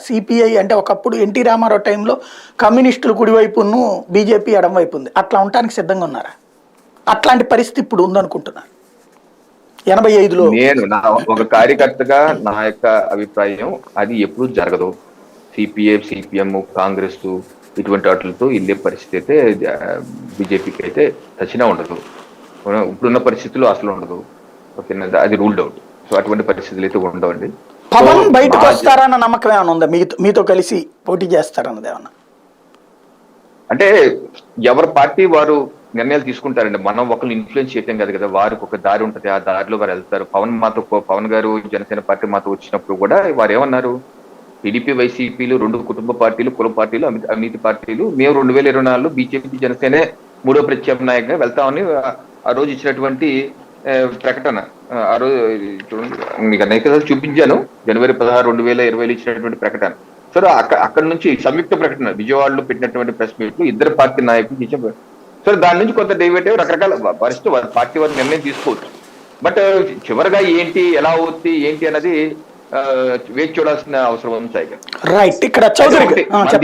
CPI అంటే ఒకప్పుడు NT Ramarao టైంలో కమ్యూనిస్టులు కుడివైపును బీజేపీ ఎడమవైపు ఉంది. అట్లా ఉండటానికి సిద్ధంగా ఉన్నారా? అట్లాంటి పరిస్థితి ఇప్పుడు ఉందనుకుంటున్నారు 85లో? నేను ఒక కార్యకర్తగా నా యొక్క అభిప్రాయం అది ఎప్పుడు జరగదు. సిపిఐ, సిపిఎం, కాంగ్రెస్ ఇటువంటి వాటితో వెళ్ళే పరిస్థితి అయితే బీజేపీకి అయితే ఖచ్చితంగా ఉండదు. ఇప్పుడున్న పరిస్థితుల్లో అసలు ఉండదు. ఓకేనా, అది రూల్డ్ అవుట్. సో అటువంటి పరిస్థితులు అయితే ఉండవండి. పవన్ బయటకు వస్తారన్న నమ్మకం ఏమైనా ఉందా? మీతో కలిసి పోటీ చేస్తారన్నది ఏమన్నా? అంటే ఎవరి పార్టీ వారు నిర్ణయాలు తీసుకుంటారండి. మనం ఒకరిని ఇన్ఫ్లుయెన్స్ చేయటం కాదు కదా. వారికి ఒక దారి ఉంటుంది, ఆ దారిలో వారు వెళ్తారు. పవన్ గారు జనసేన పార్టీ మాతో వచ్చినప్పుడు కూడా వారు ఏమన్నారు, టీడీపీ వైసీపీలు రెండు కుటుంబ పార్టీలు, కుల పార్టీలు, అవినీతి పార్టీలు, మేము 2024లో బీజేపీ జనసేనే మూడో ప్రత్యామ్నాయంగా వెళ్తామని ఆ రోజు ఇచ్చినటువంటి ప్రకటన. ఆ రోజు చూడండి, మీకు అనేక చూపించాను. జనవరి 16, 2020 ఇచ్చినటువంటి ప్రకటన. సరే, అక్కడ నుంచి సంయుక్త ప్రకటన విజయవాడలో పెట్టినటువంటి ప్రెస్ మీట్ లో ఇద్దరు పార్టీ నాయకులు ఇచ్చిన. సరే, దాని నుంచి కొంత డైవర్ట్ అయ్యి రకరకాల పరిస్థితి పార్టీ వారి నిర్ణయం తీసుకోవచ్చు. బట్ చివరిగా ఏంటి, ఎలా అవుతుంది, ఏంటి అన్నది వేచి చూడాల్సిన అవసరం ఉంది సాయి. రైట్. ఇక్కడ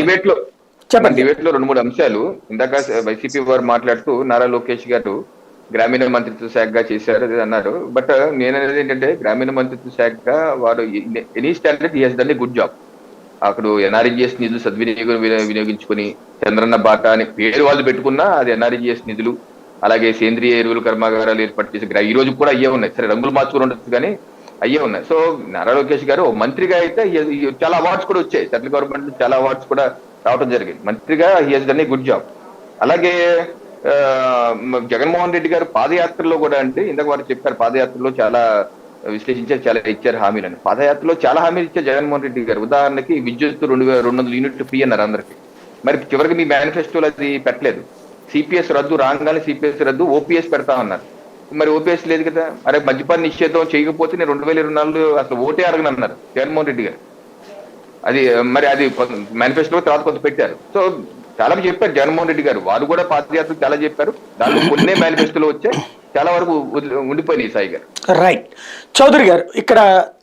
డిబేట్ లో 2-3 అంశాలు. ఇందాక వైసీపీ వారు మాట్లాడుతూ నారా లోకేష్ గారు గ్రామీణ మంత్రిత్వ శాఖగా చేశారు అది అన్నారు. బట్ నేను అనేది ఏంటంటే, గ్రామీణ మంత్రిత్వ శాఖగా వారు any standard he has done a good job. అక్కడ ఎన్ఆర్ఈజిఎస్ నిధులు వినియోగించుకుని చంద్రన్న బాట అని పేరు వాళ్ళు పెట్టుకున్నా అది ఎన్ఆర్ఈజిఎస్ నిధులు. అలాగే సేంద్రియ ఎరువుల కర్మాగారాలు ఏర్పాటు చేసి ఈ రోజు కూడా అయ్యే ఉన్నాయి. సరే, రంగులు మార్చుకుని ఉండొచ్చు కానీ అయ్యే ఉన్నాయి. సో నారా లోకేష్ గారు మంత్రిగా అయితే చాలా అవార్డ్స్ కూడా వచ్చాయి. సెంట్రల్ గవర్నమెంట్ చాలా అవార్డ్స్ కూడా రావడం జరిగింది. మంత్రిగా he has done a good job. అలాగే జగన్మోహన్ రెడ్డి గారు పాదయాత్రలో కూడా, అంటే ఇందాక వారు చెప్పారు పాదయాత్రలో చాలా విశ్లేషించారు, చాలా ఇచ్చారు హామీలని. పాదయాత్రలో చాలా హామీలు ఇచ్చారు జగన్మోహన్ రెడ్డి గారు. ఉదాహరణకి విద్యుత్ 2200 యూనిట్లు ఫ్రీ అన్నారు అందరికి. మరి చివరికి మీ మేనిఫెస్టోలో అది పెట్టలేదు. సిపిఎస్ రద్దు, రాగానే సిపిఎస్ రద్దు, ఓపీఎస్ పెడతామన్నారు. మరి ఓపీఎస్ లేదు కదా. అరే, మద్యపాన నిషేధం చేయకపోతే నేను 2024 అసలు ఓటే అడగనన్నారు జగన్మోహన్ రెడ్డి గారు. అది మరి అది మేనిఫెస్టో తర్వాత కొంత పెట్టారు. సో చాలా చెప్పారు జగన్మోహన్ రెడ్డి గారు. వారు కూడా పాదయాత్ర చాలా చెప్పారు. దాంట్లో కొన్ని మేనిఫెస్టోలో వచ్చాయి, చాలా వరకు ఉండిపోయినాయి సాయి గారు. రైట్. చౌదరి గారు, ఇక్కడ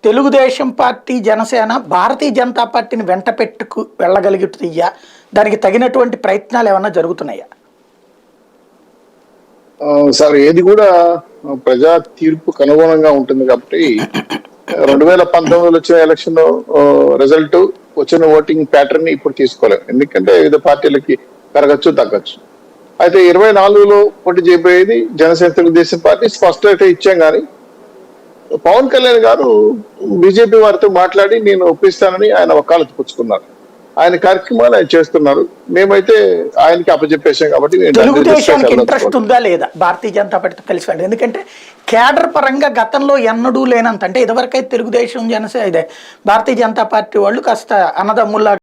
తెలుగుదేశం పార్టీ, జనసేన భారతీయ జనతా పార్టీని వెంట పెట్టుకు వెళ్ళగలుగుతాయా? దానికి తగినటువంటి ప్రయత్నాలు ఏమన్నా జరుగుతున్నాయా? సార్, ఏది కూడా ప్రజా తీర్పుకు అనుగుణంగా ఉంటుంది కాబట్టి 2019లో వచ్చిన ఎలక్షన్ రిజల్ట్, వచ్చిన ఓటింగ్ ప్యాటర్న్ ఇప్పుడు తీసుకోలేము. ఎందుకంటే వివిధ పార్టీలకి పెరగచ్చు, తగ్గచ్చు. అయితే 24లో పోటీ చేయబోయేది జనసేన తెలుగుదేశం పార్టీ స్పష్టత అయితే ఇచ్చాం. కానీ పవన్ కళ్యాణ్ గారు బీజేపీ వారితో మాట్లాడి నేను ఒప్పిస్తానని ఆయన వకాలతు పుచ్చుకున్నారు. ఆయన కార్యక్రమాలు ఆయన చేస్తున్నారు. మేమైతే ఆయనకి అప్పచెప్పేశాం. కాబట్టి తెలుగుదేశానికి ఇంట్రెస్ట్ ఉందా లేదా భారతీయ జనతా పార్టీతో కలిసి వెళ్ళి? ఎందుకంటే కేడర్ పరంగా గతంలో ఎన్నడూ లేనంత, అంటే ఇదివరకైతే తెలుగుదేశం, జనసేన, భారతీయ జనతా పార్టీ వాళ్ళు కాస్త అన్నదమ్ముల్లా